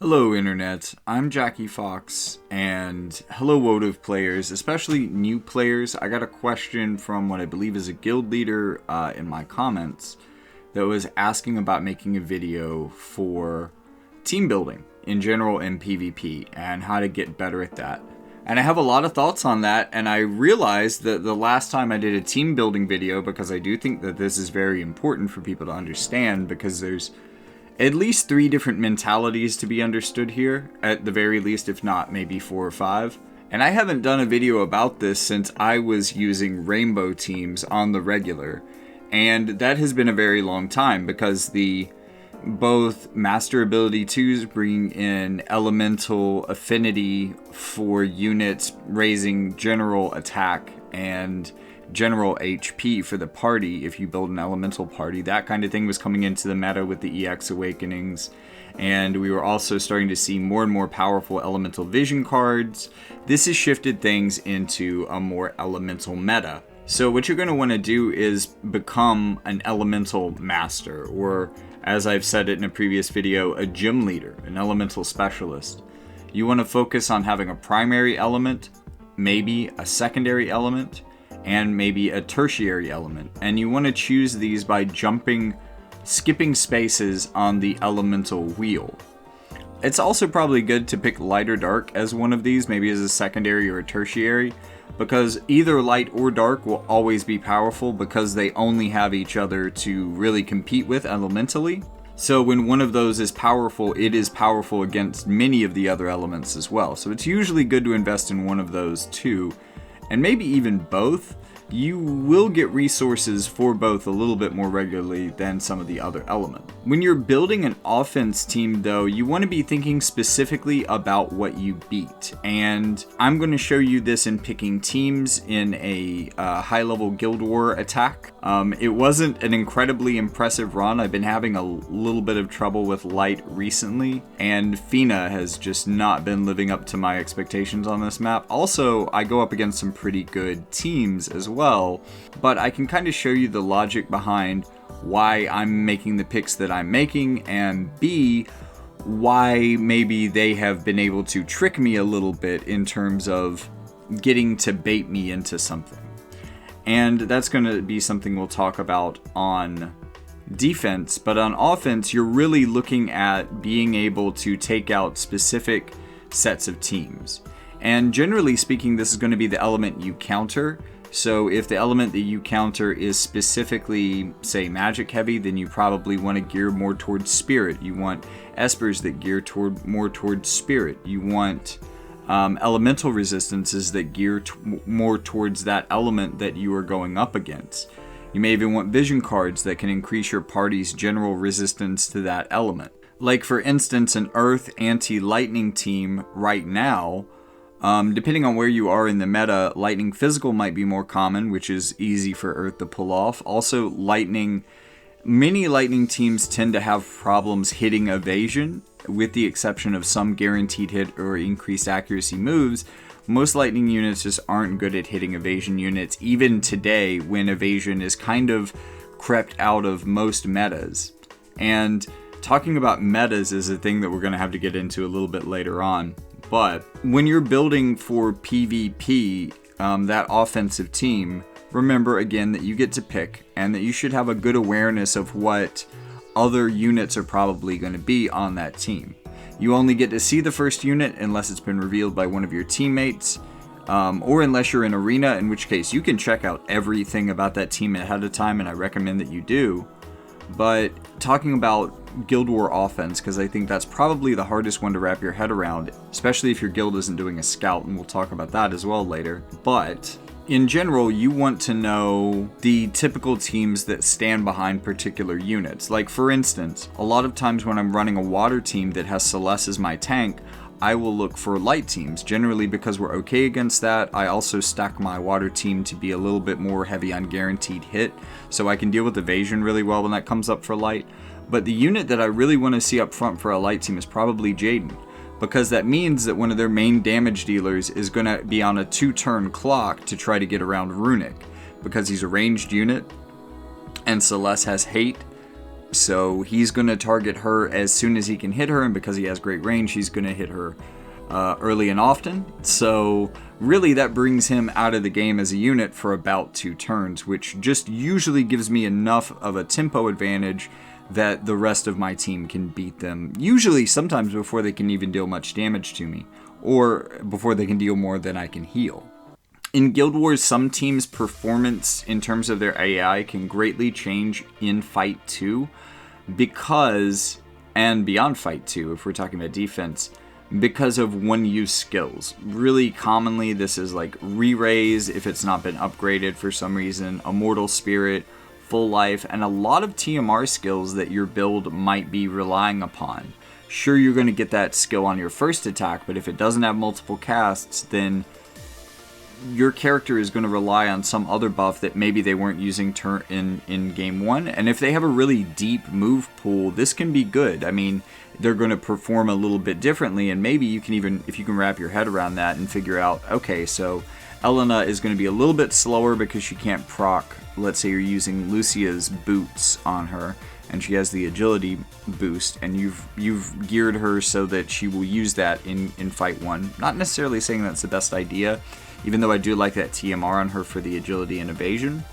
Hello Internet, I'm Jackie Fox, and hello WoTV players, especially new players. I got a question from what I believe is a guild leader in my comments that was asking about making a video for team building in general in PvP and how to get better at that. And I have a lot of thoughts on that, and I realized that the last time I did a team building video, because I do think that this is very important for people to understand, because there's at least 3 different mentalities to be understood here, at the very least, if not maybe 4 or 5. And I haven't done a video about this since I was using rainbow teams on the regular. And that has been a very long time because both Master Ability 2s bring in elemental affinity for units, raising general attack and general HP for the party if you build an elemental party. That kind of thing was coming into the meta with the EX Awakenings, and we were also starting to see more and more powerful elemental vision cards. This has shifted things into a more elemental meta. So what you're going to want to do is become an elemental master, or as I've said it in a previous video, a gym leader, an elemental specialist. You want to focus on having a primary element, maybe a secondary element, and maybe a tertiary element. And you want to choose these by skipping spaces on the elemental wheel. It's also probably good to pick light or dark as one of these, maybe as a secondary or a tertiary, because either light or dark will always be powerful because they only have each other to really compete with elementally. So when one of those is powerful, it is powerful against many of the other elements as well. So it's usually good to invest in one of those too, and maybe even both. You will get resources for both a little bit more regularly than some of the other elements. When you're building an offense team though, you want to be thinking specifically about what you beat. And I'm going to show you this in picking teams in a high-level Guild War attack. It wasn't an incredibly impressive run. I've been having a little bit of trouble with light recently, and Fina has just not been living up to my expectations on this map. Also, I go up against some pretty good teams as well, but I can kind of show you the logic behind why I'm making the picks that I'm making, and B, why maybe they have been able to trick me a little bit in terms of getting to bait me into something. And that's going to be something we'll talk about on defense, but on offense, you're really looking at being able to take out specific sets of teams. And generally speaking, this is going to be the element you counter. So if the element that you counter is specifically, say, magic heavy, then you probably want to gear more towards spirit. You want espers that gear more towards spirit. You want elemental resistances that gear more towards that element that you are going up against. You may even want vision cards that can increase your party's general resistance to that element. Like for instance, an earth anti-lightning team right now, depending on where you are in the meta, lightning physical might be more common, which is easy for earth to pull off. Also, many lightning teams tend to have problems hitting evasion, with the exception of some guaranteed hit or increased accuracy moves. Most lightning units just aren't good at hitting evasion units, even today when evasion is kind of crept out of most metas. And talking about metas is a thing that we're going to have to get into a little bit later on. But when you're building for PvP, that offensive team, remember again that you get to pick, and that you should have a good awareness of what other units are probably going to be on that team. You only get to see the first unit unless it's been revealed by one of your teammates, or unless you're in arena, in which case you can check out everything about that team ahead of time, and I recommend that you do. But talking about Guild War offense, because I think that's probably the hardest one to wrap your head around, especially if your guild isn't doing a scout, and we'll talk about that as well later. But in general, you want to know the typical teams that stand behind particular units. Like for instance, a lot of times when I'm running a water team that has Celeste as my tank, I will look for light teams, generally because we're okay against that. I also stack my water team to be a little bit more heavy on guaranteed hit, so I can deal with evasion really well when that comes up for light. But the unit that I really want to see up front for a light team is probably Jaden, because that means that one of their main damage dealers is going to be on a 2-turn clock to try to get around Runic, because he's a ranged unit, and Celeste has hate, So he's going to target her as soon as he can hit her, and because he has great range, he's going to hit her early and often. So really that brings him out of the game as a unit for about 2 turns, which just usually gives me enough of a tempo advantage that the rest of my team can beat them. Usually sometimes before they can even deal much damage to me, or before they can deal more than I can heal. In Guild Wars, some teams' performance in terms of their AI can greatly change in Fight 2 because, and beyond Fight 2 if we're talking about defense, because of one-use skills. Really commonly this is like Re-Raise if it's not been upgraded for some reason, Immortal Spirit, Full Life, and a lot of TMR skills that your build might be relying upon. Sure, you're going to get that skill on your first attack, but if it doesn't have multiple casts, then your character is going to rely on some other buff that maybe they weren't using in game 1. And if they have a really deep move pool, this can be good. I mean, they're going to perform a little bit differently, and maybe you can even, if you can wrap your head around that and figure out, okay, so Elena is going to be a little bit slower because she can't proc. Let's say you're using Lucia's boots on her, and she has the agility boost, and you've geared her so that she will use that in Fight 1. Not necessarily saying that's the best idea, even though I do like that TMR on her for the agility and evasion.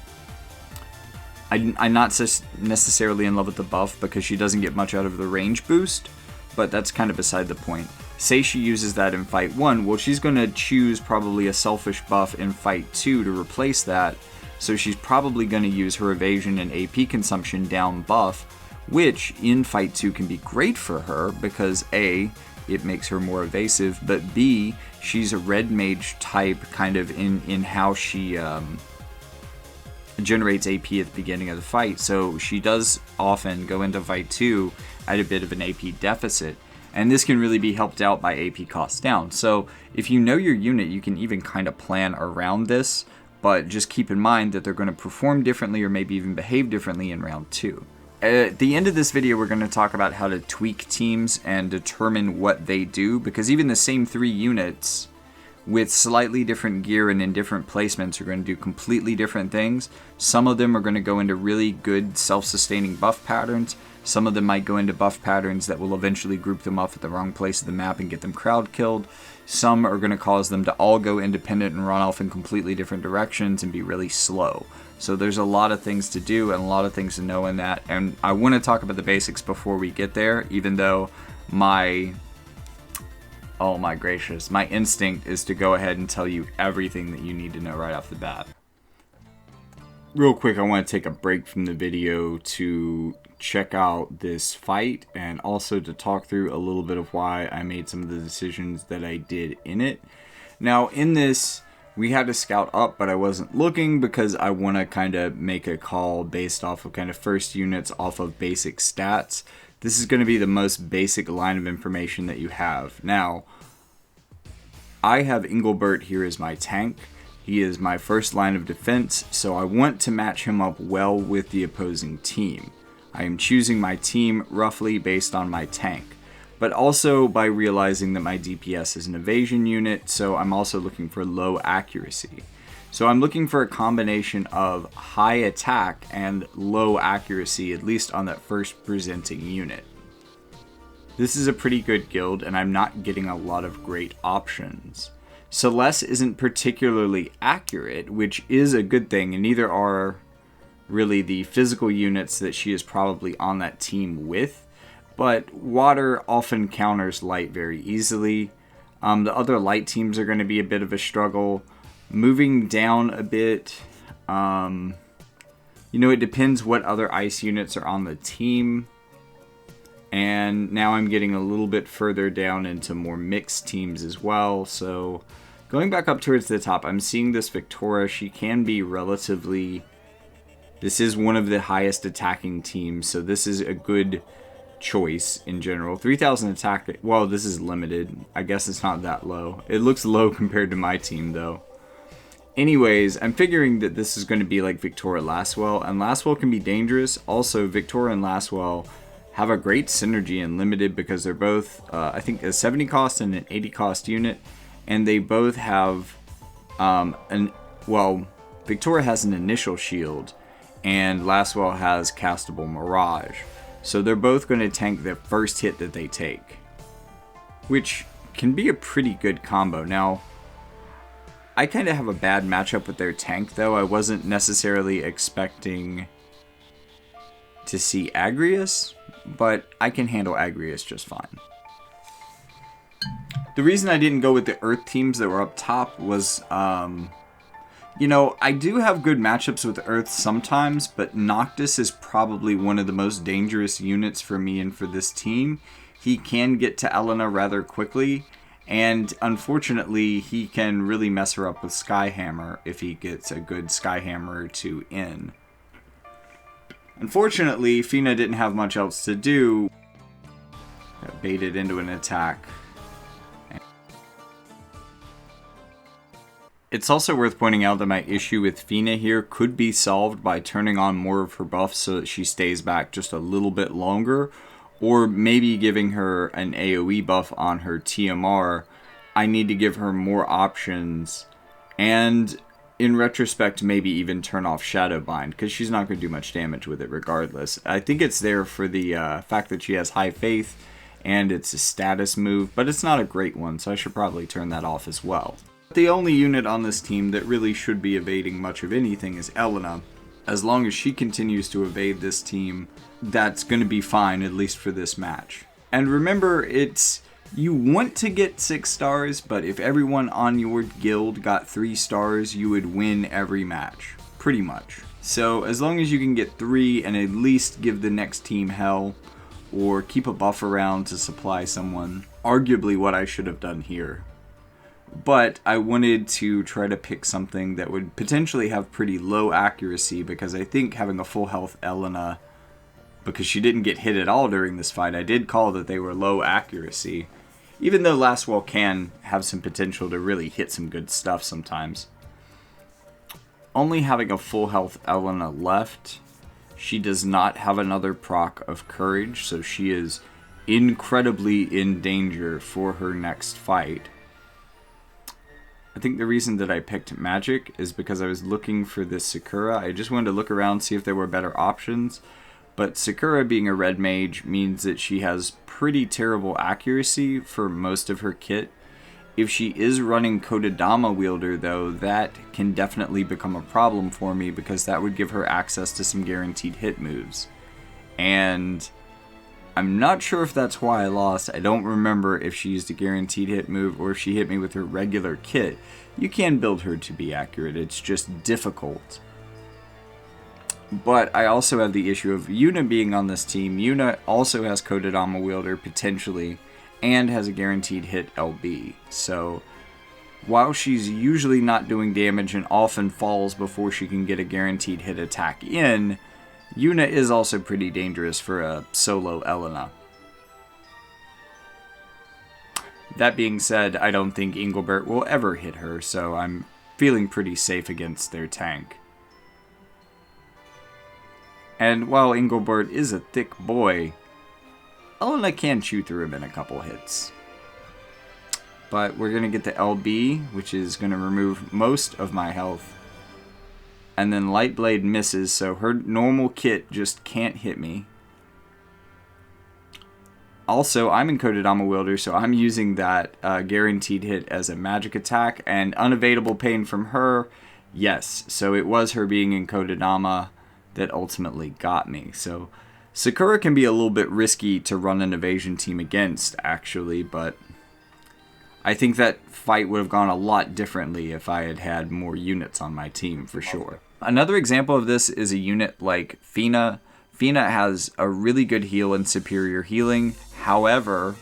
I'm not necessarily in love with the buff because she doesn't get much out of the range boost, but that's kind of beside the point. Say she uses that in Fight 1, well, she's going to choose probably a selfish buff in Fight 2 to replace that, so she's probably going to use her evasion and AP consumption down buff, which in Fight 2 can be great for her because A, it makes her more evasive, but B, she's a red mage type kind of in how she generates AP at the beginning of the fight, so she does often go into Fight 2 at a bit of an AP deficit, and this can really be helped out by AP cost down. So if you know your unit, you can even kind of plan around this, but just keep in mind that they're going to perform differently or maybe even behave differently in round 2. At the end of this video, we're going to talk about how to tweak teams and determine what they do, because even the same 3 units with slightly different gear and in different placements are going to do completely different things. Some of them are going to go into really good self-sustaining buff patterns. Some of them might go into buff patterns that will eventually group them up at the wrong place of the map and get them crowd killed. Some are going to cause them to all go independent and run off in completely different directions and be really slow. So there's a lot of things to do and a lot of things to know in that. And I want to talk about the basics before we get there, even though oh my gracious, my instinct is to go ahead and tell you everything that you need to know right off the bat. Real quick, I want to take a break from the video to check out this fight and also to talk through a little bit of why I made some of the decisions that I did in it. Now, in this, we had to scout up, but I wasn't looking because I want to kind of make a call based off of kind of first units off of basic stats. This is going to be the most basic line of information that you have. Now, I have Engelbert here as my tank. He is my first line of defense, so I want to match him up well with the opposing team. I am choosing my team roughly based on my tank, but also by realizing that my DPS is an evasion unit, so I'm also looking for low accuracy. So I'm looking for a combination of high attack and low accuracy, at least on that first presenting unit. This is a pretty good guild, and I'm not getting a lot of great options. Celeste isn't particularly accurate, which is a good thing, and neither are really the physical units that she is probably on that team with. But water often counters light very easily. The other light teams are going to be a bit of a struggle. Moving down a bit, it depends what other ice units are on the team. And now I'm getting a little bit further down into more mixed teams as well. So going back up towards the top, I'm seeing this Victoria. She can be relatively... This is one of the highest attacking teams, so this is a good choice in general. 3,000 attack... Well, this is limited. I guess it's not that low. It looks low compared to my team, though. Anyways, I'm figuring that this is going to be like Victoria Laswell, and Laswell can be dangerous. Also, Victoria and Laswell have a great synergy in limited because they're both, I think, a 70 cost and an 80 cost unit, and they both have, Victoria has an initial shield, and Laswell has castable Mirage. So they're both going to tank the first hit that they take, which can be a pretty good combo. Now, I kind of have a bad matchup with their tank, though. I wasn't necessarily expecting to see Agrius, but I can handle Agrius just fine. The reason I didn't go with the Earth teams that were up top was, you know, I do have good matchups with Earth sometimes, but Noctis is probably one of the most dangerous units for me and for this team. He can get to Elena rather quickly, and unfortunately, he can really mess her up with Skyhammer if he gets a good Skyhammer or two in. Unfortunately, Fina didn't have much else to do. Got baited into an attack. It's also worth pointing out that my issue with Fina here could be solved by turning on more of her buffs so that she stays back just a little bit longer, or maybe giving her an AoE buff on her TMR. I need to give her more options, and in retrospect, maybe even turn off Shadowbind, because she's not going to do much damage with it regardless. I think it's there for the fact that she has high faith, and it's a status move, but it's not a great one, so I should probably turn that off as well. The only unit on this team that really should be evading much of anything is Elena. As long as she continues to evade this team, that's going to be fine, at least for this match. And remember, you want to get 6 stars, but if everyone on your guild got 3 stars, you would win every match, pretty much. So as long as you can get 3 and at least give the next team hell, or keep a buff around to supply someone, arguably what I should have done here. But I wanted to try to pick something that would potentially have pretty low accuracy, because I think having a full health Elena, because she didn't get hit at all during this fight, I did call that they were low accuracy, even though Lastwall can have some potential to really hit some good stuff sometimes. Only having a full health Elena left, she does not have another proc of Courage, so she is incredibly in danger for her next fight. I think the reason that I picked Magic is because I was looking for this Sakura. I just wanted to look around, see if there were better options. But Sakura being a red mage means that she has pretty terrible accuracy for most of her kit. If she is running Kodadama Wielder, though, that can definitely become a problem for me, because that would give her access to some guaranteed hit moves. And I'm not sure if that's why I lost. I don't remember if she used a guaranteed hit move or if she hit me with her regular kit. You can build her to be accurate, it's just difficult. But I also have the issue of Yuna being on this team. Yuna also has Kodadama Wielder, potentially, and has a guaranteed hit LB. So, while she's usually not doing damage and often falls before she can get a guaranteed hit attack in, Yuna is also pretty dangerous for a solo Elena. That being said, I don't think Engelbert will ever hit her, so I'm feeling pretty safe against their tank. And while Engelbert is a thick boy, Elena can chew through him in a couple hits. But we're going to get the LB, which is going to remove most of my health. And then Lightblade misses, so her normal kit just can't hit me. Also, I'm in Kodadama Wielder, so I'm using that guaranteed hit as a magic attack. And unevadable pain from her, yes. So it was her being in Kodadama that ultimately got me. So Sakura can be a little bit risky to run an evasion team against, actually, but I think that fight would have gone a lot differently if I had had more units on my team, for sure. Another example of this is a unit like Fina. Fina has a really good heal and superior healing. However,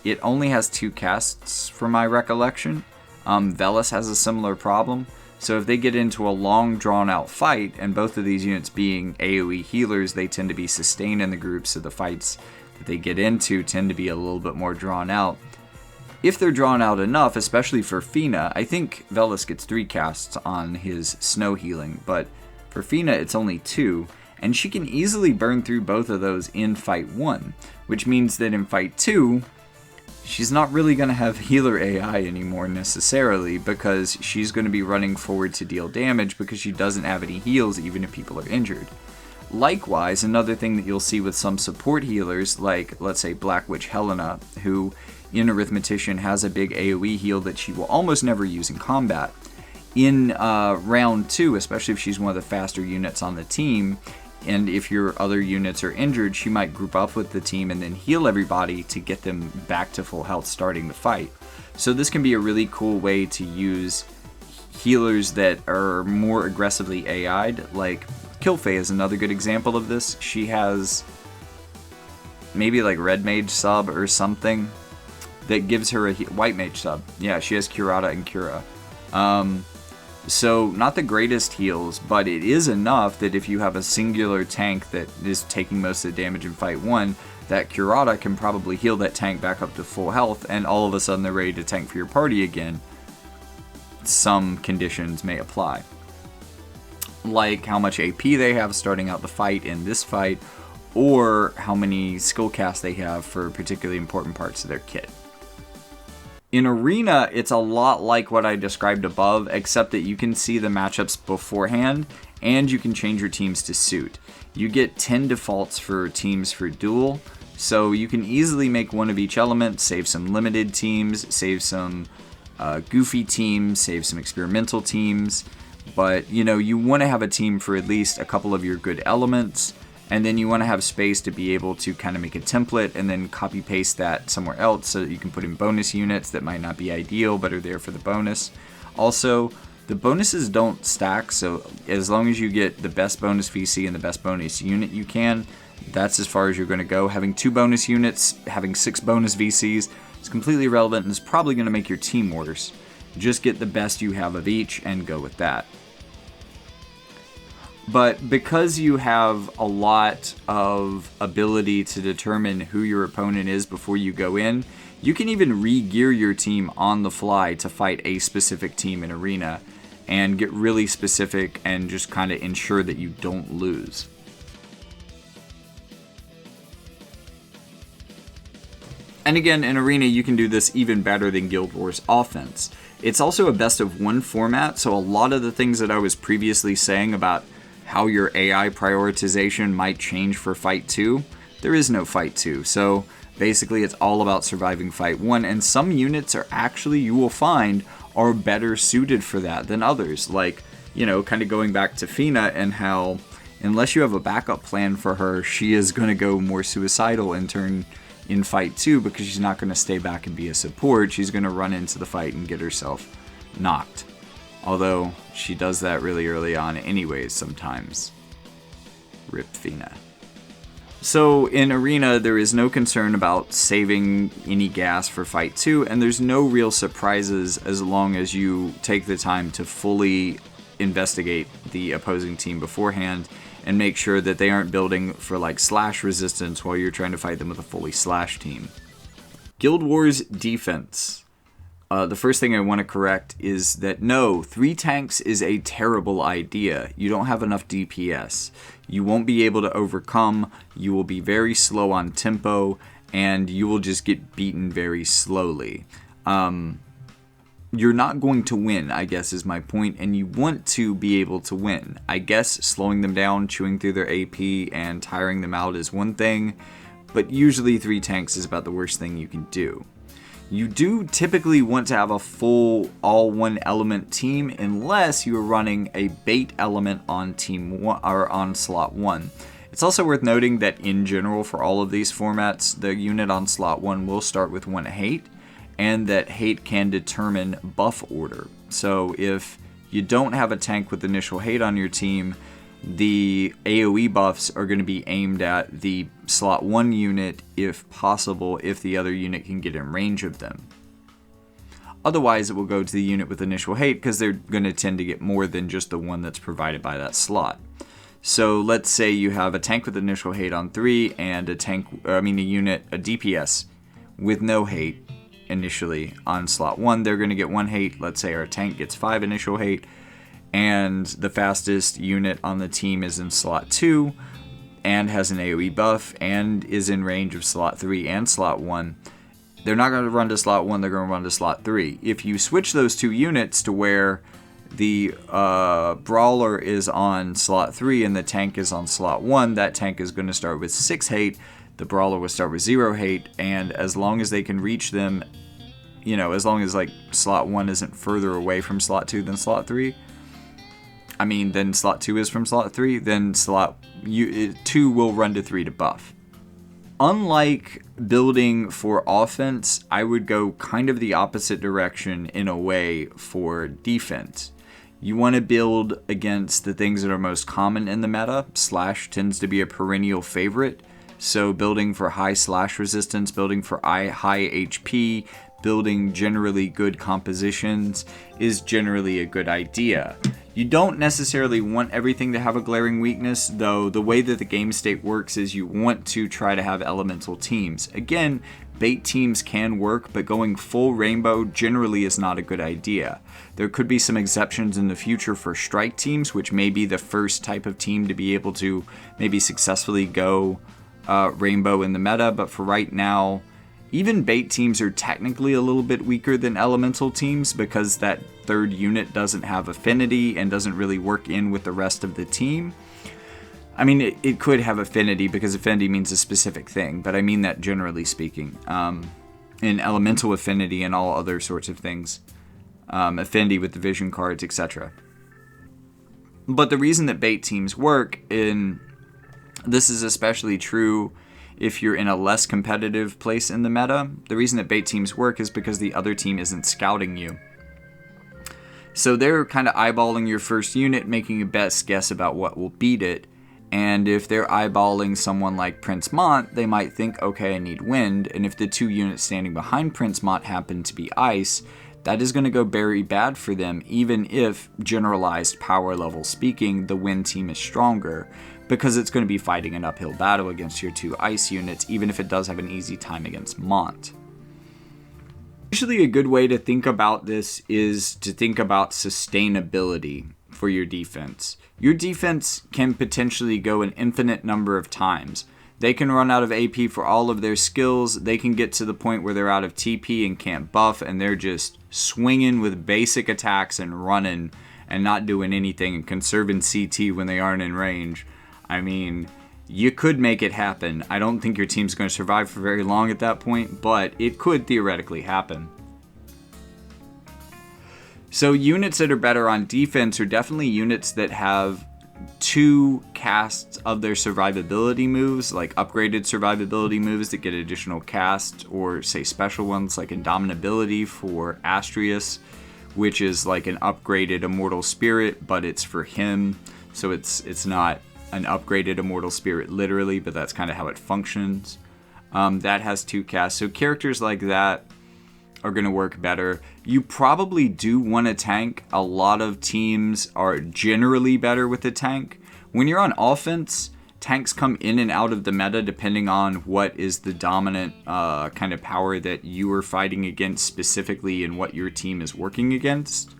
it only has 2 casts from my recollection. Velis has a similar problem. So if they get into a long drawn out fight, and both of these units being AoE healers, they tend to be sustained in the group, so the fights that they get into tend to be a little bit more drawn out. If they're drawn out enough, especially for Fina, I think Velis gets 3 casts on his snow healing, but for Fina it's only 2, and she can easily burn through both of those in fight 1, which means that in fight 2, she's not really going to have healer AI anymore necessarily, because she's going to be running forward to deal damage because she doesn't have any heals even if people are injured. Likewise, another thing that you'll see with some support healers, like let's say Black Witch Helena, who in Arithmetician has a big AoE heal that she will almost never use in combat. In round 2, especially if she's one of the faster units on the team, and if your other units are injured, she might group up with the team and then heal everybody to get them back to full health starting the fight. So this can be a really cool way to use healers that are more aggressively AI'd, like Kilfei is another good example of this. She has maybe like Red Mage sub or something that gives her a White Mage sub. Yeah, she has Curata and Cura. So not the greatest heals, but it is enough that if you have a singular tank that is taking most of the damage in fight 1, that Curata can probably heal that tank back up to full health, and all of a sudden they're ready to tank for your party again. Some conditions may apply, like how much AP they have starting out the fight in this fight, or how many skill casts they have for particularly important parts of their kit. In Arena, it's a lot like what I described above, except that you can see the matchups beforehand, and you can change your teams to suit. You get 10 defaults for teams for duel, so you can easily make one of each element, save some limited teams, save some goofy teams, save some experimental teams, but you want to have a team for at least a couple of your good elements, and then you want to have space to be able to kind of make a template and then copy paste that somewhere else so that you can put in bonus units that might not be ideal but are there for the bonus. Also, the bonuses don't stack, so as long as you get the best bonus VC and the best bonus unit you can, that's as far as you're going to go. Having 2 bonus units, having 6 bonus VCs is completely irrelevant and is probably going to make your team worse. Just get the best you have of each and go with that. But because you have a lot of ability to determine who your opponent is before you go in, you can even re-gear your team on the fly to fight a specific team in Arena and get really specific and just kind of ensure that you don't lose. And again, in Arena, you can do this even better than Guild Wars offense. It's also a best of 1 format, so a lot of the things that I was previously saying about how your AI prioritization might change for Fight 2, there is no Fight 2. So basically it's all about surviving Fight 1, and some units are actually, you will find, are better suited for that than others. Like, kind of going back to Fina and how, unless you have a backup plan for her, she is going to go more suicidal and turn in Fight 2 because she's not going to stay back and be a support. She's going to run into the fight and get herself knocked. Although, she does that really early on anyways sometimes. Rip Fina. So, in Arena, there is no concern about saving any gas for Fight 2, and there's no real surprises as long as you take the time to fully investigate the opposing team beforehand and make sure that they aren't building for like slash resistance while you're trying to fight them with a fully slash team. Guild Wars defense. The first thing I want to correct is that no, 3 tanks is a terrible idea. You don't have enough DPS. You won't be able to overcome, you will be very slow on tempo, and you will just get beaten very slowly. You're not going to win, I guess is my point, and you want to be able to win. I guess slowing them down, chewing through their AP, and tiring them out is one thing, but usually 3 tanks is about the worst thing you can do. You do typically want to have a full all 1 element team unless you're running a bait element on team 1 or on slot 1. It's also worth noting that in general for all of these formats, the unit on slot 1 will start with 1 hate, and that hate can determine buff order. So if you don't have a tank with initial hate on your team, the AoE buffs are going to be aimed at the slot 1 unit if possible, if the other unit can get in range of them. Otherwise, it will go to the unit with initial hate because they're going to tend to get more than just the one that's provided by that slot. So let's say you have a tank with initial hate on 3 and a DPS with no hate initially on slot 1. They're going to get 1 hate. Let's say our tank gets 5 initial hate, and the fastest unit on the team is in slot 2 and has an AoE buff and is in range of slot 3 and slot 1. They're not going to run to slot 1, they're going to run to slot 3. If you switch those 2 units to where the brawler is on slot 3 and the tank is on slot 1, that tank is going to start with 6 hate, the brawler will start with 0 hate, and as long as they can reach them, you know, as long as like slot 1 isn't further away from slot 2 than slot 3, then slot 2 is from slot 3, then slot 2 will run to 3 to buff. Unlike building for offense, I would go kind of the opposite direction in a way for defense. You want to build against the things that are most common in the meta. Slash tends to be a perennial favorite, so building for high slash resistance, building for high HP, building generally good compositions is generally a good idea. You don't necessarily want everything to have a glaring weakness, though the way that the game state works is you want to try to have elemental teams. Again, bait teams can work, but going full rainbow generally is not a good idea. There could be some exceptions in the future for strike teams, which may be the first type of team to be able to maybe successfully go rainbow in the meta, but for right now, even bait teams are technically a little bit weaker than elemental teams because that third unit doesn't have affinity and doesn't really work in with the rest of the team. It could have affinity because affinity means a specific thing, but I mean that generally speaking. In elemental affinity and all other sorts of things. Affinity with the vision cards, etc. But the reason that bait teams work, and this is especially true if you're in a less competitive place in the meta, the reason that bait teams work is because the other team isn't scouting you. So they're kind of eyeballing your first unit, making a best guess about what will beat it. And if they're eyeballing someone like Prince Mont, they might think, okay, I need wind. And if the two units standing behind Prince Mont happen to be ice, that is going to go very bad for them, even if, generalized power level speaking, the wind team is stronger, because it's going to be fighting an uphill battle against your two ice units, even if it does have an easy time against Mont. Usually a good way to think about this is to think about sustainability for your defense. Your defense can potentially go an infinite number of times. They can run out of AP for all of their skills. They can get to the point where they're out of TP and can't buff, and they're just swinging with basic attacks and running and not doing anything and conserving CT when they aren't in range. You could make it happen. I don't think your team's going to survive for very long at that point, but it could theoretically happen. So units that are better on defense are definitely units that have 2 casts of their survivability moves, like upgraded survivability moves that get additional casts, or say special ones like Indomitability for Astrius, which is like an upgraded Immortal Spirit, but it's for him, so it's not an upgraded Immortal Spirit literally, but that's kind of how it functions. That has 2 casts, so characters like that are going to work better. You probably do want a tank. A lot of teams are generally better with a tank. When you're on offense, tanks come in and out of the meta depending on what is the dominant kind of power that you are fighting against specifically and what your team is working against.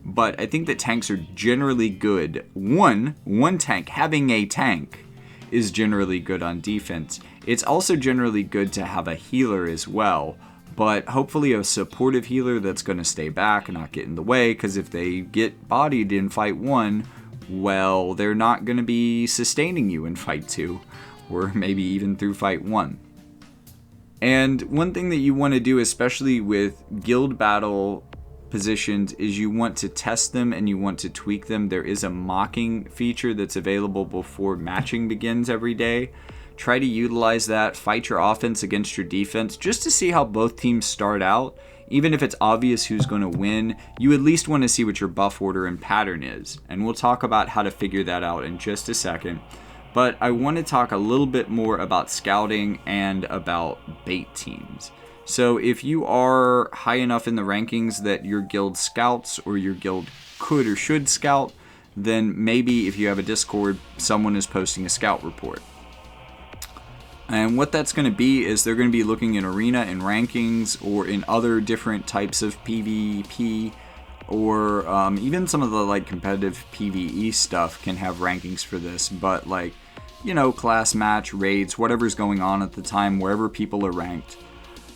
But I think that tanks are generally good. One tank, having a tank, is generally good on defense. It's also generally good to have a healer as well, but hopefully a supportive healer that's going to stay back and not get in the way, because if they get bodied in fight 1, well, they're not going to be sustaining you in fight 2, or maybe even through fight 1. And one thing that you want to do, especially with guild battle positions, is you want to test them and you want to tweak them. There is a mocking feature that's available before matching begins every day. Try to utilize that, fight your offense against your defense, just to see how both teams start out. Even if it's obvious who's going to win, you at least want to see what your buff order and pattern is. And we'll talk about how to figure that out in just a second. But I want to talk a little bit more about scouting and about bait teams. So if you are high enough in the rankings that your guild scouts or your guild could or should scout, then maybe if you have a Discord, someone is posting a scout report. And what that's going to be is they're going to be looking in arena and rankings, or in other different types of PvP, or even some of the competitive PvE stuff can have rankings for this. But class match, raids, whatever's going on at the time, wherever people are ranked,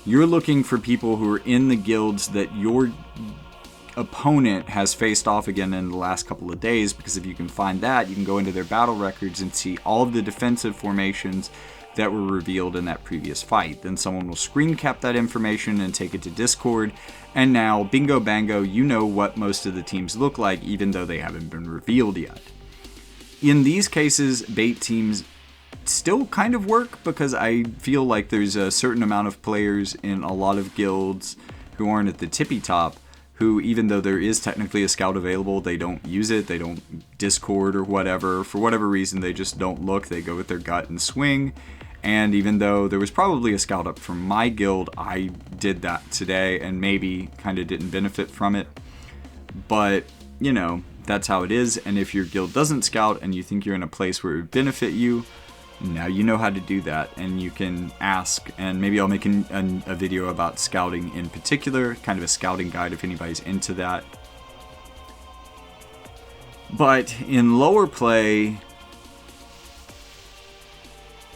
you're looking for people who are in the guilds that your opponent has faced off again in the last couple of days, because if you can find that, you can go into their battle records and see all of the defensive formations that were revealed in that previous fight. Then someone will screen cap that information and take it to Discord, and now bingo bango, you know what most of the teams look like, even though they haven't been revealed yet. In these cases, bait teams still kind of work, because I feel like there's a certain amount of players in a lot of guilds who aren't at the tippy top, who, even though there is technically a scout available, they don't use it, they don't Discord or whatever. For whatever reason, they just don't look, they go with their gut and swing. And even though there was probably a scout up from my guild, I did that today and maybe kind of didn't benefit from it. But, you know, that's how it is. And if your guild doesn't scout and you think you're in a place where it would benefit you, now you know how to do that, and you can ask, and maybe I'll make a video about scouting in particular, kind of a scouting guide if anybody's into that. But in lower play,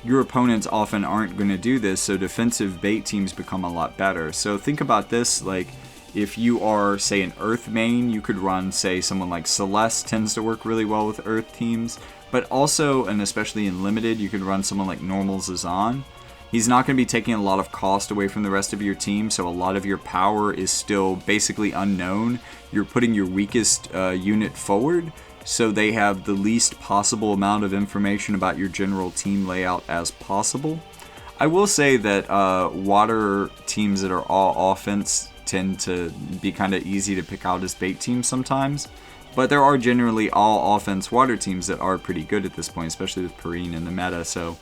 your opponents often aren't going to do this, so defensive bait teams become a lot better. So think about this, like if you are, say, an Earth main, you could run, say, someone like Celeste tends to work really well with Earth teams, but also, and especially in Limited, you could run someone like Normal Zazan. He's not going to be taking a lot of cost away from the rest of your team, so a lot of your power is still basically unknown. You're putting your weakest unit forward, so they have the least possible amount of information about your general team layout as possible. I will say that water teams that are all offense tend to be kind of easy to pick out as bait teams sometimes, but there are generally all offense water teams that are pretty good at this point, especially with Perrine in the meta, so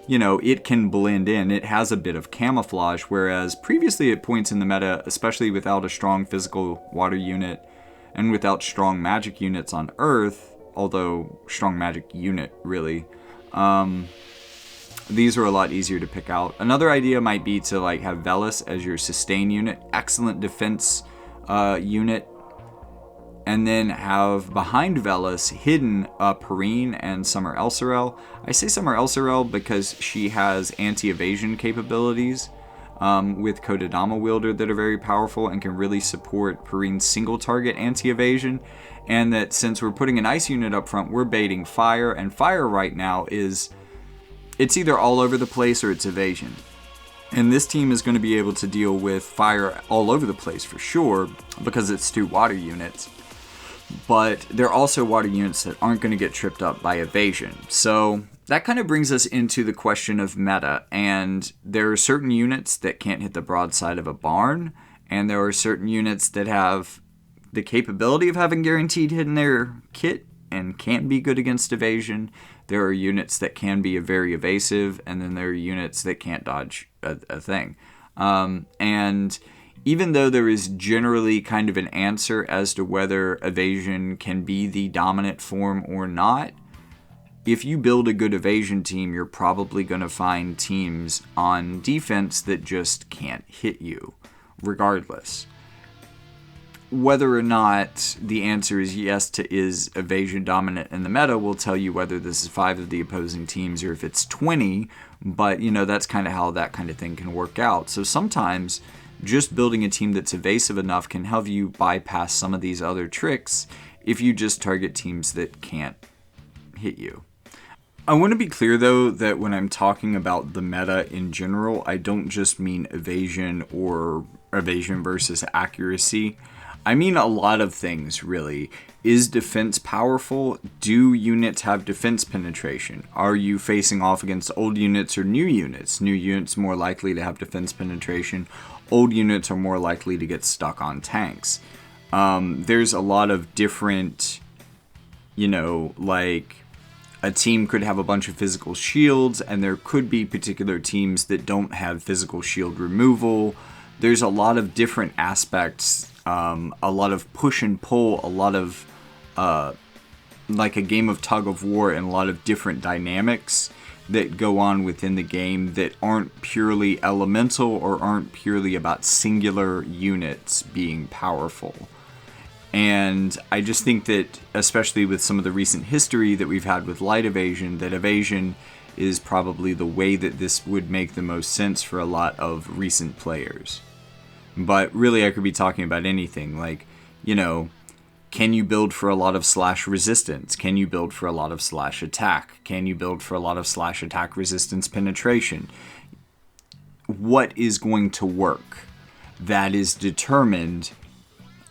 you know, it can blend in. It has a bit of camouflage, whereas previously at points in the meta, especially without a strong physical water unit and without strong magic units on Earth, although strong magic unit really, these are a lot easier to pick out. Another idea might be to like have Velis as your sustain unit, excellent defense unit, and then have behind Velis hidden Perrine and Summer Elsorel. I say Summer Elsorel because she has anti-evasion capabilities with Kodadama Wielder that are very powerful and can really support Perrine's single target anti-evasion. And that since we're putting an ice unit up front, we're baiting fire, and fire right now is, it's either all over the place or it's evasion. And this team is going to be able to deal with fire all over the place for sure, because it's 2 water units. But they're also water units that aren't going to get tripped up by evasion. So that kind of brings us into the question of meta. And there are certain units that can't hit the broadside of a barn, and there are certain units that have the capability of having guaranteed hit in their kit and can be good against evasion. There are units that can be very evasive, and then there are units that can't dodge a thing. And even though there is generally kind of an answer as to whether evasion can be the dominant form or not, if you build a good evasion team, you're probably going to find teams on defense that just can't hit you, regardless. Whether or not the answer is yes to is evasion dominant in the meta will tell you whether this is 5 of the opposing teams or if it's 20, but you know, that's kind of how that kind of thing can work out. So sometimes just building a team that's evasive enough can help you bypass some of these other tricks if you just target teams that can't hit you. I want to be clear though that when I'm talking about the meta in general, I don't just mean evasion or evasion versus accuracy. I mean a lot of things, really. Is defense powerful? Do units have defense penetration? Are you facing off against old units or new units? New units more likely to have defense penetration. Old units are more likely to get stuck on tanks. There's a lot of different, you know, like a team could have a bunch of physical shields, and there could be particular teams that don't have physical shield removal. There's a lot of different aspects, a lot of push and pull, a lot of like a game of tug of war, and a lot of different dynamics that go on within the game that aren't purely elemental or aren't purely about singular units being powerful. And I just think that, especially with some of the recent history that we've had with light evasion, that evasion is probably the way that this would make the most sense for a lot of recent players. But really, I could be talking about anything. Like, you know, can you build for a lot of slash resistance? Can you build for a lot of slash attack? Can you build for a lot of slash attack resistance penetration? What is going to work? That is determined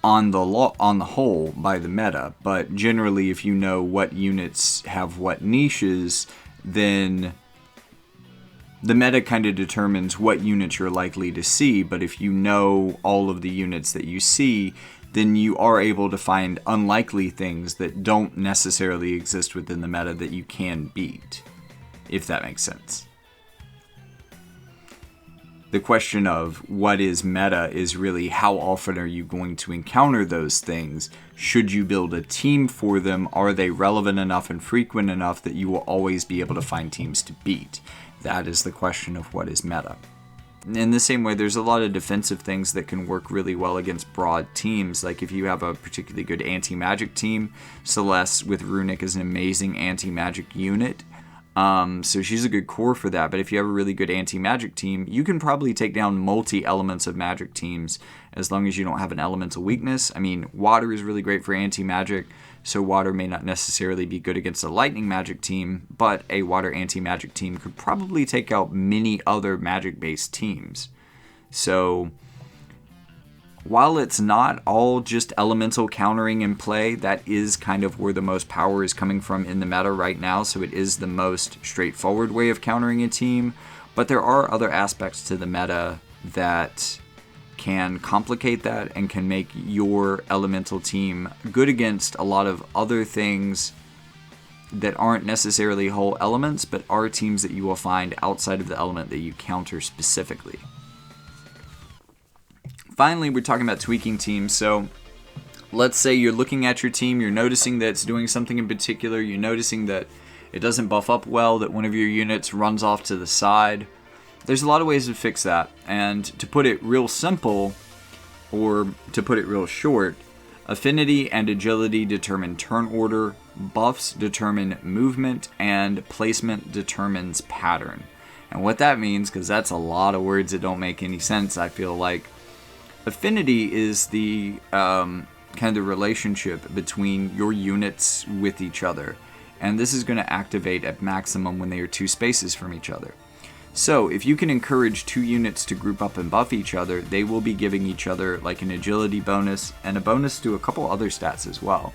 on the whole by the meta, but generally if you know what units have what niches, then the meta kind of determines what units you're likely to see. But if you know all of the units that you see, then you are able to find unlikely things that don't necessarily exist within the meta that you can beat, if that makes sense. The question of what is meta is really how often are you going to encounter those things? Should you build a team for them? Are they relevant enough and frequent enough that you will always be able to find teams to beat? That is the question of what is meta. In the same way, there's a lot of defensive things that can work really well against broad teams. Like if you have a particularly good anti-magic team, Celeste with Runic is an amazing anti-magic unit. So she's a good core for that. But if you have a really good anti-magic team, you can probably take down multi-elements of magic teams as long as you don't have an elemental weakness. I mean, water is really great for anti-magic, so water may not necessarily be good against a lightning magic team, but a water anti-magic team could probably take out many other magic-based teams. So while it's not all just elemental countering in play, that is kind of where the most power is coming from in the meta right now, so it is the most straightforward way of countering a team. But there are other aspects to the meta that can complicate that and can make your elemental team good against a lot of other things that aren't necessarily whole elements, but are teams that you will find outside of the element that you counter specifically. Finally, we're talking about tweaking teams. So let's say you're looking at your team, you're noticing that it's doing something in particular, you're noticing that it doesn't buff up well, that one of your units runs off to the side. There's a lot of ways to fix that. And to put it real simple, or to put it real short, affinity and agility determine turn order, buffs determine movement, and placement determines pattern. And what that means, because that's a lot of words that don't make any sense, I feel like, affinity is the kind of the relationship between your units with each other. And this is going to activate at maximum when they are 2 spaces from each other. So if you can encourage 2 units to group up and buff each other, they will be giving each other like an agility bonus and a bonus to a couple other stats as well.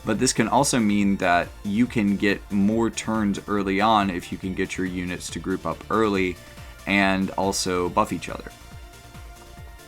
But this can also mean that you can get more turns early on if you can get your units to group up early and also buff each other.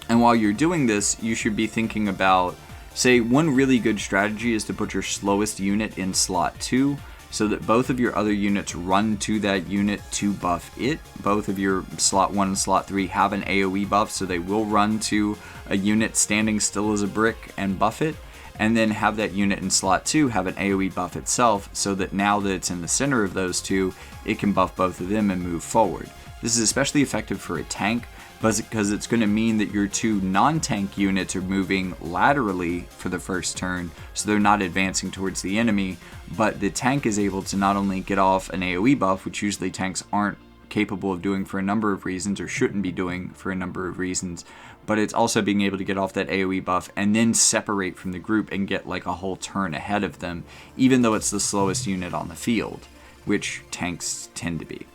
And while you're doing this, you should be thinking about, say, one really good strategy is to put your slowest unit in slot 2 so that both of your other units run to that unit to buff it. Both of your slot 1 and slot 3 have an AoE buff, so they will run to a unit standing still as a brick and buff it. And then have that unit in slot 2 have an AoE buff itself, so that now that it's in the center of those two, it can buff both of them and move forward. This is especially effective for a tank, because it's going to mean that your 2 non-tank units are moving laterally for the first turn, so they're not advancing towards the enemy, but the tank is able to not only get off an AoE buff, which usually tanks aren't capable of doing for a number of reasons, or shouldn't be doing for a number of reasons, but it's also being able to get off that AoE buff and then separate from the group and get like a whole turn ahead of them, even though it's the slowest unit on the field, which tanks tend to be.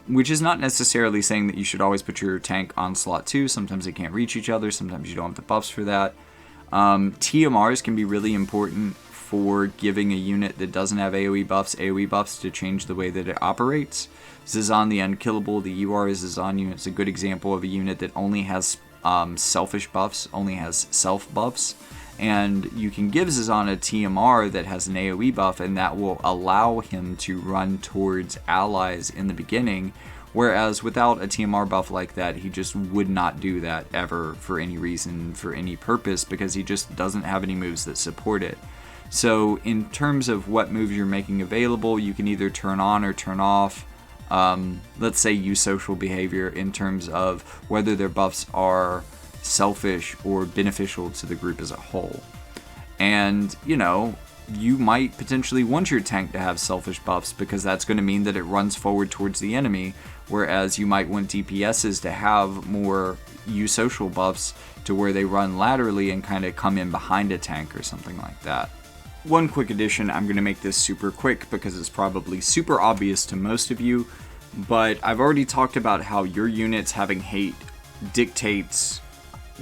Which is not necessarily saying that you should always put your tank on slot 2. Sometimes they can't reach each other. Sometimes you don't have the buffs for that. TMRs can be really important for giving a unit that doesn't have AoE buffs to change the way that it operates. Zizan the Unkillable, the UR Zizan unit, is a good example of a unit that only has selfish buffs, only has self buffs. And you can give Zizan a TMR that has an AoE buff, and that will allow him to run towards allies in the beginning, whereas without a TMR buff like that, he just would not do that ever for any reason, for any purpose, because he just doesn't have any moves that support it. So in terms of what moves you're making available, you can either turn on or turn off, let's say use social behavior in terms of whether their buffs are selfish or beneficial to the group as a whole. And, you know, you might potentially want your tank to have selfish buffs, because that's going to mean that it runs forward towards the enemy, whereas you might want DPSs to have more social buffs to where they run laterally and kind of come in behind a tank or something like that. One quick addition, I'm going to make this super quick because it's probably super obvious to most of you, but I've already talked about how your units having hate dictates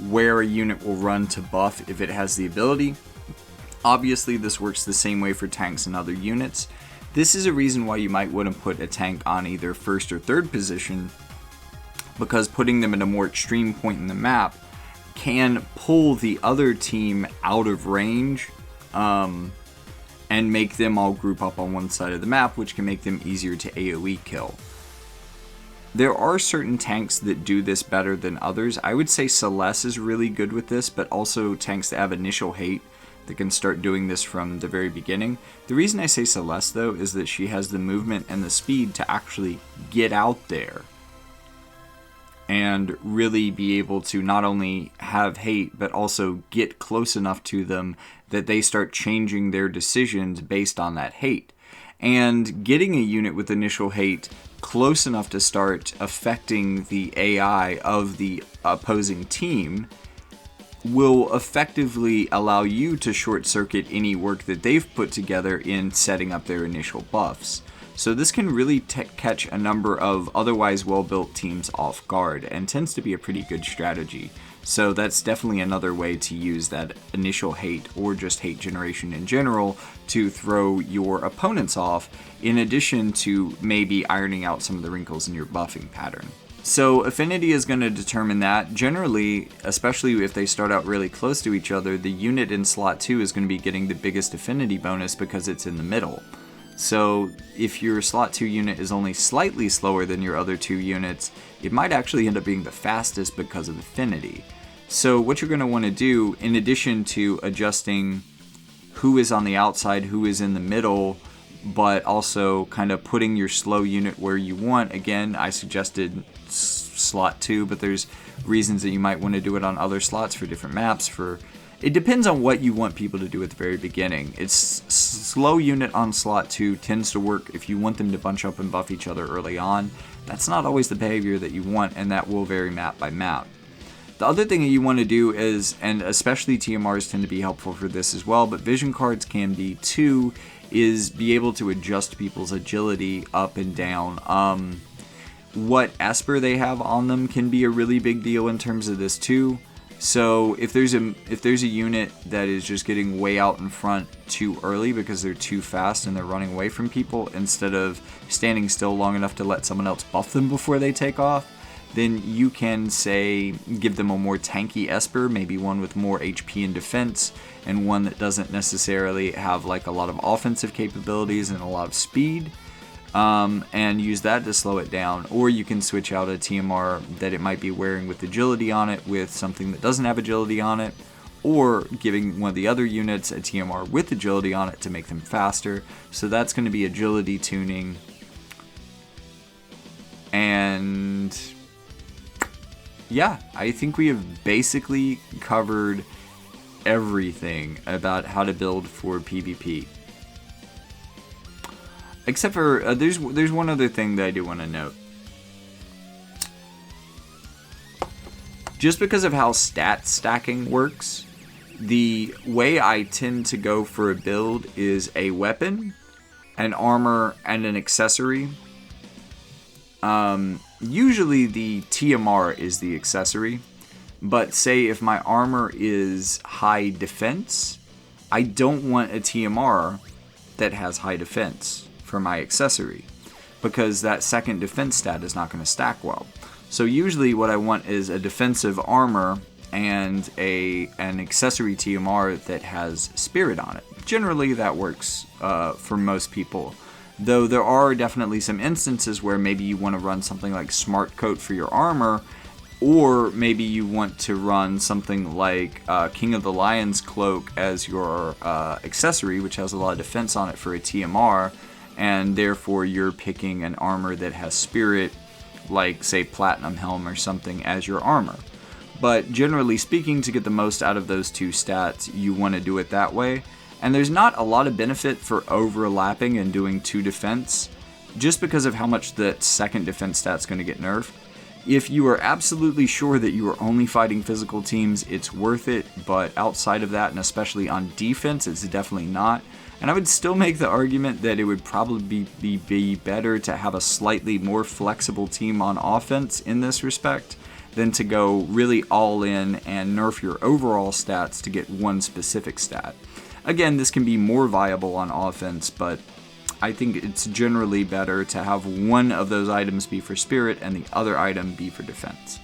where a unit will run to buff if it has the ability. Obviously, this works the same way for tanks and other units. This is a reason why you might want to put a tank on either first or third position, because putting them at a more extreme point in the map can pull the other team out of range and make them all group up on one side of the map, which can make them easier to AoE kill. There are certain tanks that do this better than others. I would say Celeste is really good with this, but also tanks that have initial hate that can start doing this from the very beginning. The reason I say Celeste, though, is that she has the movement and the speed to actually get out there and really be able to not only have hate, but also get close enough to them that they start changing their decisions based on that hate. And getting a unit with initial hate close enough to start affecting the AI of the opposing team will effectively allow you to short circuit any work that they've put together in setting up their initial buffs. So this can really catch a number of otherwise well-built teams off guard, and tends to be a pretty good strategy. So that's definitely another way to use that initial hate, or just hate generation in general, to throw your opponents off, in addition to maybe ironing out some of the wrinkles in your buffing pattern. So affinity is going to determine that. Generally, especially if they start out really close to each other, the unit in slot 2 is going to be getting the biggest affinity bonus because it's in the middle. So if your slot 2 unit is only slightly slower than your other 2 units, it might actually end up being the fastest because of affinity. So what you're going to want to do, in addition to adjusting who is on the outside, who is in the middle, but also kind of putting your slow unit where you want. Again, I suggested slot 2, but there's reasons that you might want to do it on other slots for different maps. It depends on what you want people to do at the very beginning. It's slow unit on slot 2 tends to work if you want them to bunch up and buff each other early on. That's not always the behavior that you want, and that will vary map by map. The other thing that you want to do is, and especially TMRs tend to be helpful for this as well, but vision cards can be too, is be able to adjust people's agility up and down. What Esper they have on them can be a really big deal in terms of this too. So if there's a unit that is just getting way out in front too early because they're too fast and they're running away from people, instead of standing still long enough to let someone else buff them before they take off, then you can, say, give them a more tanky Esper, maybe one with more HP and defense, and one that doesn't necessarily have like a lot of offensive capabilities and a lot of speed, and use that to slow it down. Or you can switch out a TMR that it might be wearing with agility on it with something that doesn't have agility on it, or giving one of the other units a TMR with agility on it to make them faster. So that's going to be agility tuning. And yeah, I think we have basically covered everything about how to build for PvP. Except for, there's one other thing that I do want to note. Just because of how stat stacking works, the way I tend to go for a build is a weapon, an armor, and an accessory. Usually the TMR is the accessory, but say if my armor is high defense, I don't want a TMR that has high defense for my accessory, because that second defense stat is not going to stack well. So usually what I want is a defensive armor and an accessory TMR that has spirit on it. Generally that works for most people. Though there are definitely some instances where maybe you want to run something like Smart Coat for your armor, or maybe you want to run something like King of the Lion's Cloak as your accessory, which has a lot of defense on it for a TMR, and therefore you're picking an armor that has spirit, like say Platinum Helm or something, as your armor. But generally speaking, to get the most out of those two stats, you want to do it that way. And there's not a lot of benefit for overlapping and doing 2 defense, just because of how much the second defense stat's going to get nerfed. If you are absolutely sure that you are only fighting physical teams, it's worth it, but outside of that, and especially on defense, it's definitely not. And I would still make the argument that it would probably be better to have a slightly more flexible team on offense in this respect than to go really all in and nerf your overall stats to get one specific stat. Again, this can be more viable on offense, but I think it's generally better to have one of those items be for spirit and the other item be for defense.